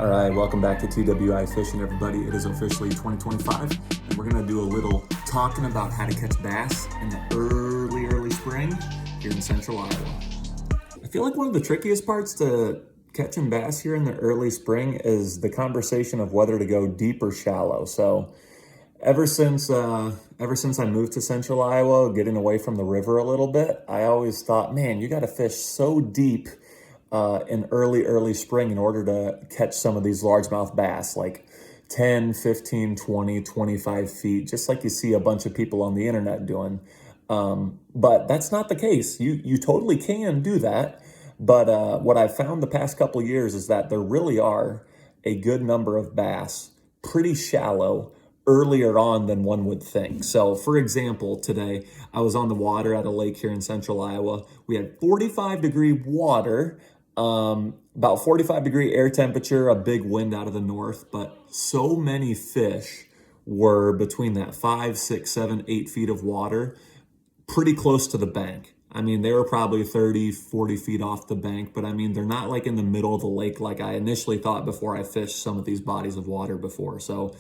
All right, welcome back to TWI Fishing, everybody. It is officially 2025, and we're gonna do a little talking about how to catch bass in the early spring here in central Iowa. I feel like one of the trickiest parts to catching bass here in the early spring is the conversation of whether to go deep or shallow. So ever since I moved to central Iowa, getting away from the river a little bit, I always thought, man, you gotta fish so deep in early spring in order to catch some of these largemouth bass, like 10, 15, 20, 25 feet, just like you see a bunch of people on the internet doing. But that's not the case. You totally can do that. But what I've found the past couple years is that there really are a good number of bass pretty shallow earlier on than one would think. So for example, today I was on the water at a lake here in central Iowa. We had 45-degree water, about 45-degree air temperature, a big wind out of the north, but so many fish were between that 5, 6, 7, 8 feet of water, pretty close to the bank. I mean, they were probably 30, 40 feet off the bank, but I mean, they're not like in the middle of the lake like I initially thought before I fished some of these bodies of water before. So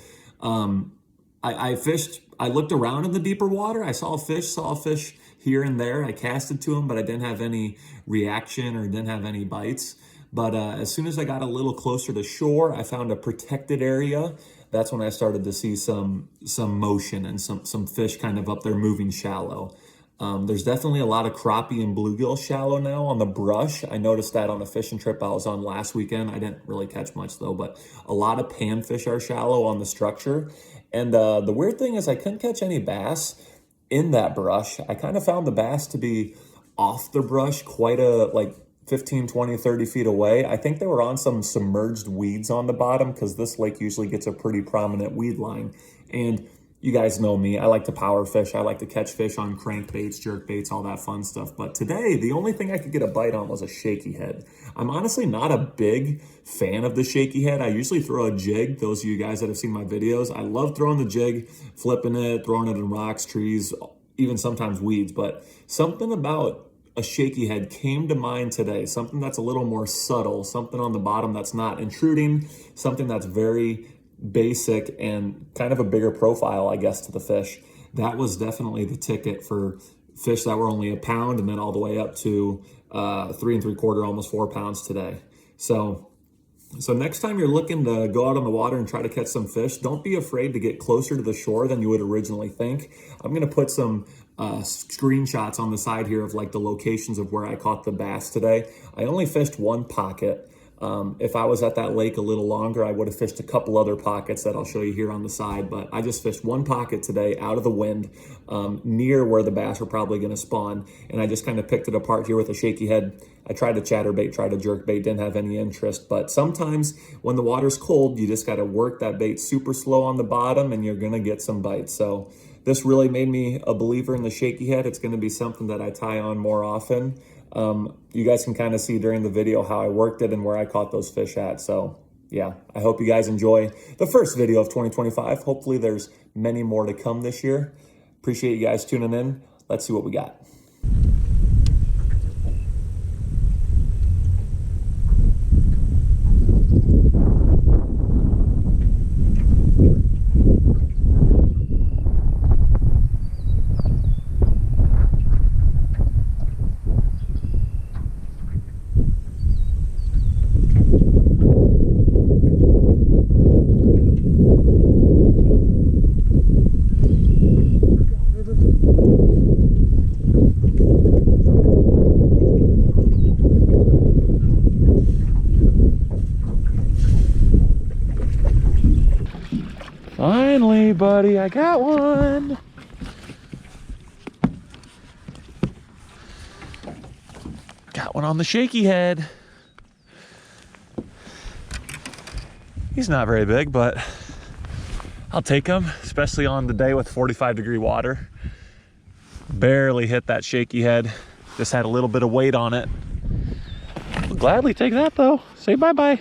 I fished, I looked around in the deeper water. I saw a fish here and there. I casted to them, but I didn't have any reaction or didn't have any bites. But as soon as I got a little closer to shore, I found a protected area. That's when I started to see some motion and some fish kind of up there moving shallow. There's definitely a lot of crappie and bluegill shallow now on the brush. I noticed that on a fishing trip I was on last weekend. I didn't really catch much though, but a lot of panfish are shallow on the structure. And the weird thing is I couldn't catch any bass in that brush. I kind of found the bass to be off the brush quite like 15, 20, 30 feet away. I think they were on some submerged weeds on the bottom because this lake usually gets a pretty prominent weed line. And you guys know me, I like to power fish. I like to catch fish on crankbaits, jerkbaits, all that fun stuff. But today, the only thing I could get a bite on was a shaky head. I'm honestly not a big fan of the shaky head. I usually throw a jig. Those of you guys that have seen my videos, I love throwing the jig, flipping it, throwing it in rocks, trees, even sometimes weeds. But something about a shaky head came to mind today, something that's a little more subtle, something on the bottom that's not intruding, something that's very basic and kind of a bigger profile, I guess, to the fish. That was definitely the ticket for fish that were only a pound and then all the way up to 3 3/4, almost 4 pounds today. So next time you're looking to go out on the water and try to catch some fish, don't be afraid to get closer to the shore than you would originally think. I'm going to put some screenshots on the side here of like the locations of where I caught the bass today. I only fished one pocket. If I was at that lake a little longer, I would have fished a couple other pockets that I'll show you here on the side, but I just fished one pocket today out of the wind, near where the bass were probably going to spawn, and I just kind of picked it apart here with a shaky head. I tried to chatterbait, tried to jerkbait, didn't have any interest, but sometimes when the water's cold, you just got to work that bait super slow on the bottom and you're going to get some bites. So this really made me a believer in the shaky head. It's going to be something that I tie on more often. You guys can kind of see during the video how I worked it and where I caught those fish at. So yeah, I hope you guys enjoy the first video of 2025. Hopefully there's many more to come this year. Appreciate you guys tuning in. Let's see what we got. Finally, buddy, I got one. Got one on the shaky head. He's not very big, but I'll take him, especially on the day with 45-degree water. Barely hit that shaky head. Just had a little bit of weight on it. I'll gladly take that though. Say bye-bye.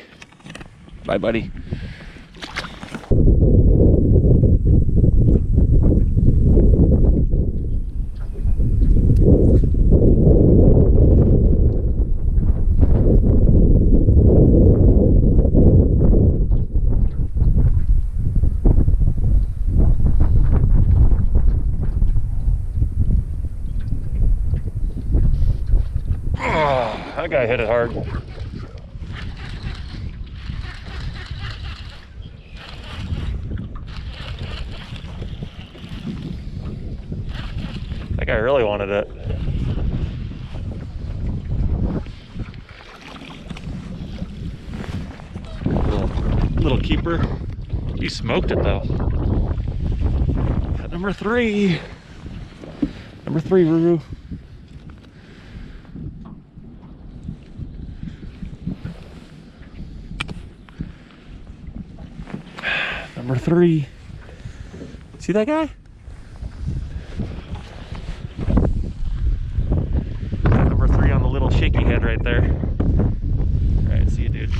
Bye, buddy. That guy hit it hard. That guy really wanted it. Little keeper. He smoked it though. At number 3. Number 3, Ruru. Number 3. See that guy? Number 3 on the little shaky head right there. All right, see you, dude.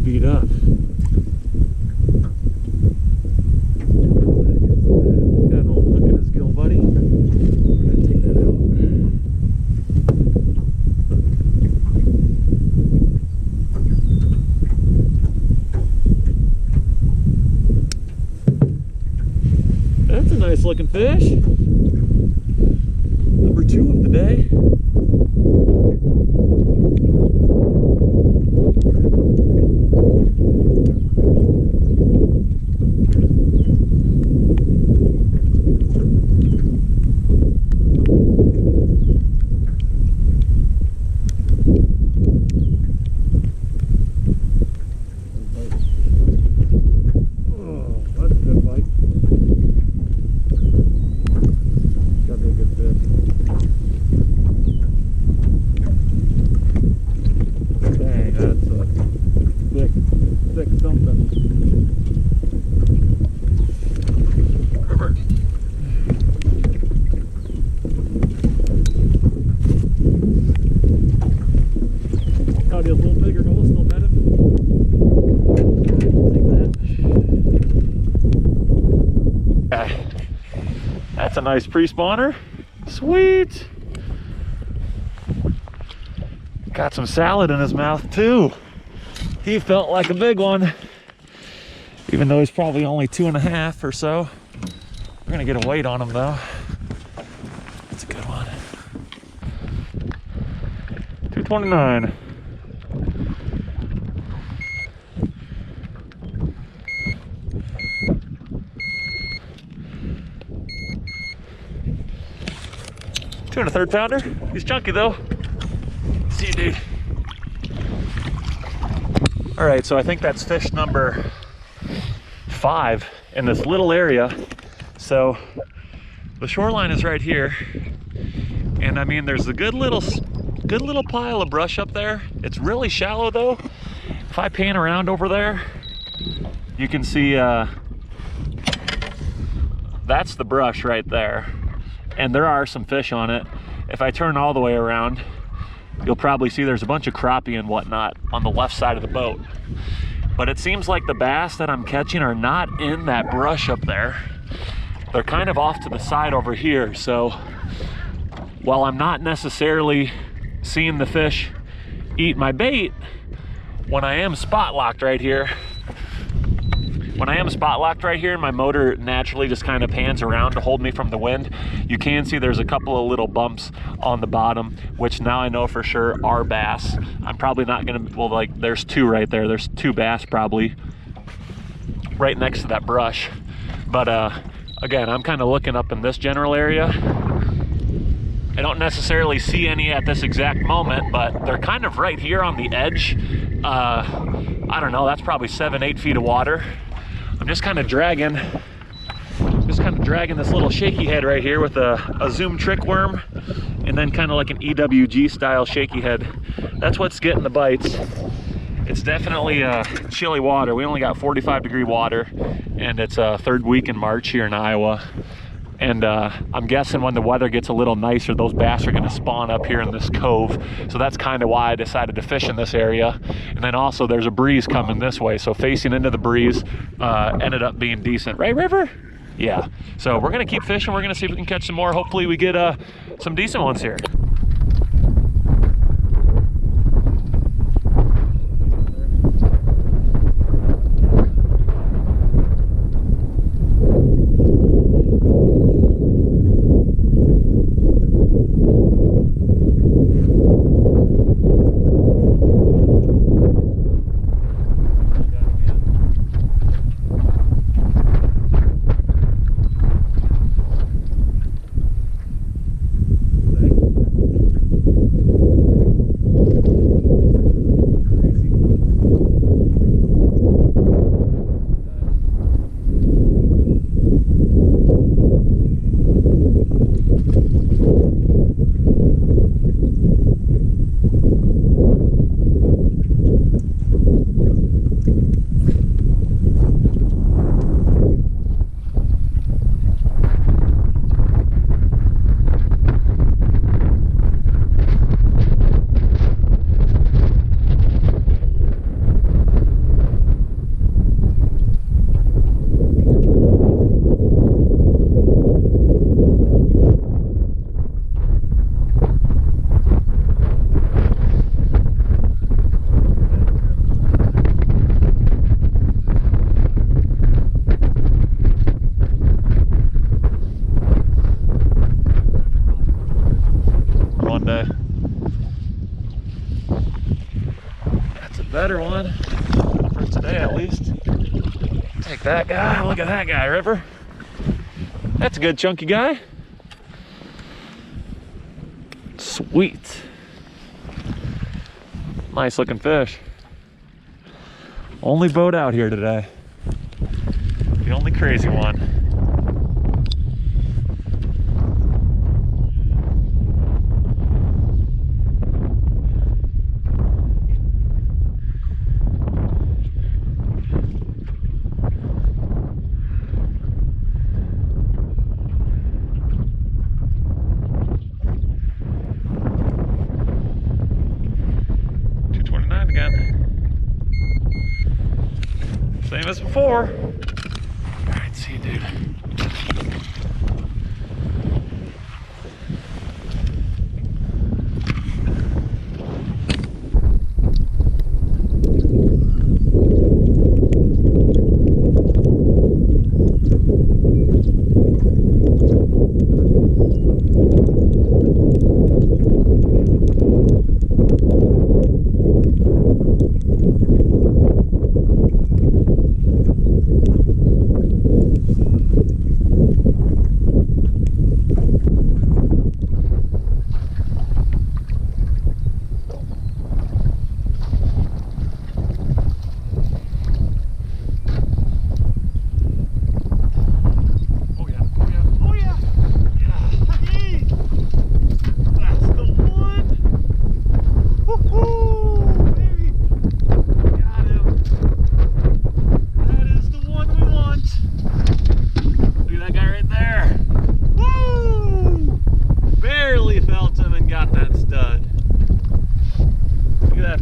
Beat up. Got an old hook in his gill, buddy. We're gonna take that out. That's a nice looking fish. Number 2 of the day. That's a nice pre-spawner. Sweet. Got some salad in his mouth too. He felt like a big one, even though he's probably only 2.5 or so. We're gonna get a weight on him though. That's a good one. 229. Two and a 1/3 pounder. He's chunky though. See you, dude. All right, so I think that's fish number 5 in this little area. So the shoreline is right here, and I mean, there's a good little pile of brush up there. It's really shallow though. If I pan around over there, you can see that's the brush right there. And there are some fish on it. If I turn all the way around, you'll probably see there's a bunch of crappie and whatnot on the left side of the boat. But it seems like the bass that I'm catching are not in that brush up there. They're kind of off to the side over here. So while I'm not necessarily seeing the fish eat my bait, when I am spot locked right here, my motor naturally just kind of pans around to hold me from the wind. You can see there's a couple of little bumps on the bottom, which now I know for sure are bass. I'm probably not gonna, well, like there's 2 right there. There's 2 bass probably right next to that brush. But again, I'm kind of looking up in this general area. I don't necessarily see any at this exact moment, but they're kind of right here on the edge. I don't know, that's probably 7-8 feet of water. I'm just kind of dragging this little shaky head right here with a zoom trick worm, and then kind of like an EWG style shaky head. That's what's getting the bites. It's definitely chilly water. We only got 45-degree water, and it's 3rd week in March here in Iowa. And I'm guessing when the weather gets a little nicer, those bass are gonna spawn up here in this cove. So that's kind of why I decided to fish in this area. And then also there's a breeze coming this way. So facing into the breeze ended up being decent. Right, River? Yeah. So we're gonna keep fishing. We're gonna see if we can catch some more. Hopefully we get some decent ones here. Better one for today, at least. Take that guy. Look at that guy, River. That's a good chunky guy. Sweet. Nice looking fish. Only boat out here today. The only crazy one. Same as before. All right, see you, dude.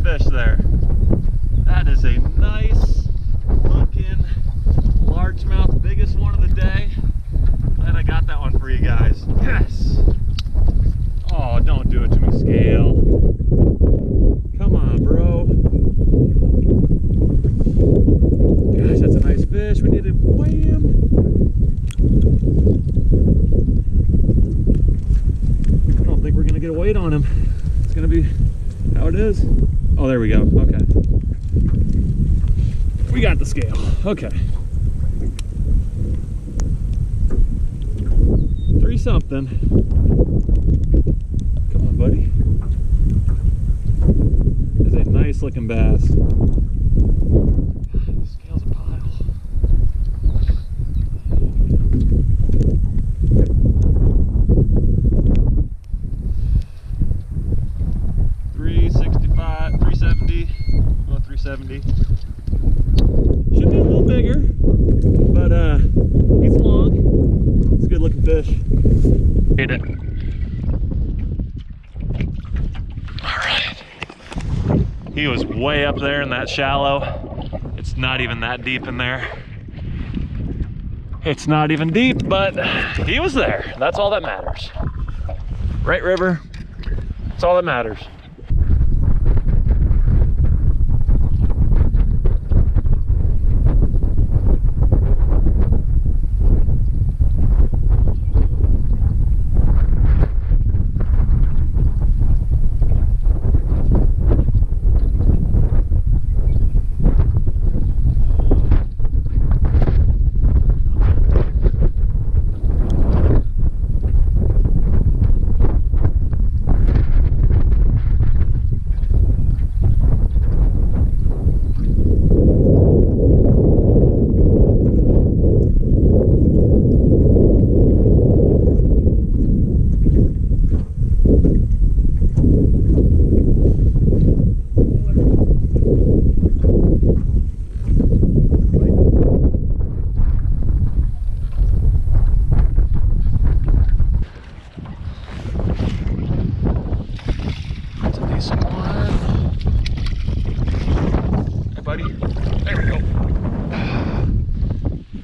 Fish there. That is a nice looking largemouth, biggest one of the day. Glad I got that one for you guys. Yes. Oh, don't do it to me, scale. Come on, bro. Gosh, that's a nice fish. We need to weigh him. I don't think we're gonna get a weight on him. It's gonna be how it is. Oh, there we go. Okay. We got the scale. Okay. 3 something. Come on, buddy. That's a nice looking bass. The scale's a pile. $365, $370. Well, $370. Should be a little bigger, but he's long. It's a good looking fish. Hit it. All right. He was way up there in that shallow. It's not even that deep in there. It's not even deep, but he was there. That's all that matters. Right, River? That's all that matters.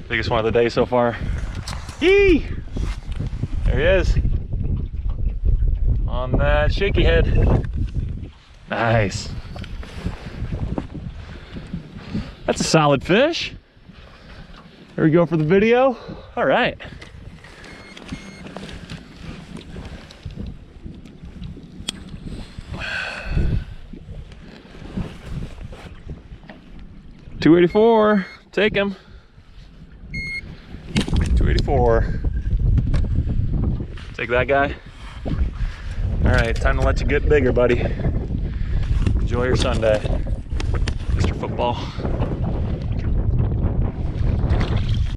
Biggest one of the day so far. Yee! There he is. On that shaky head. Nice. That's a solid fish. There we go for the video. All right. $284. Take him. 284. Take that guy. All right, time to let you get bigger, buddy. Enjoy your Sunday, Mr. Football.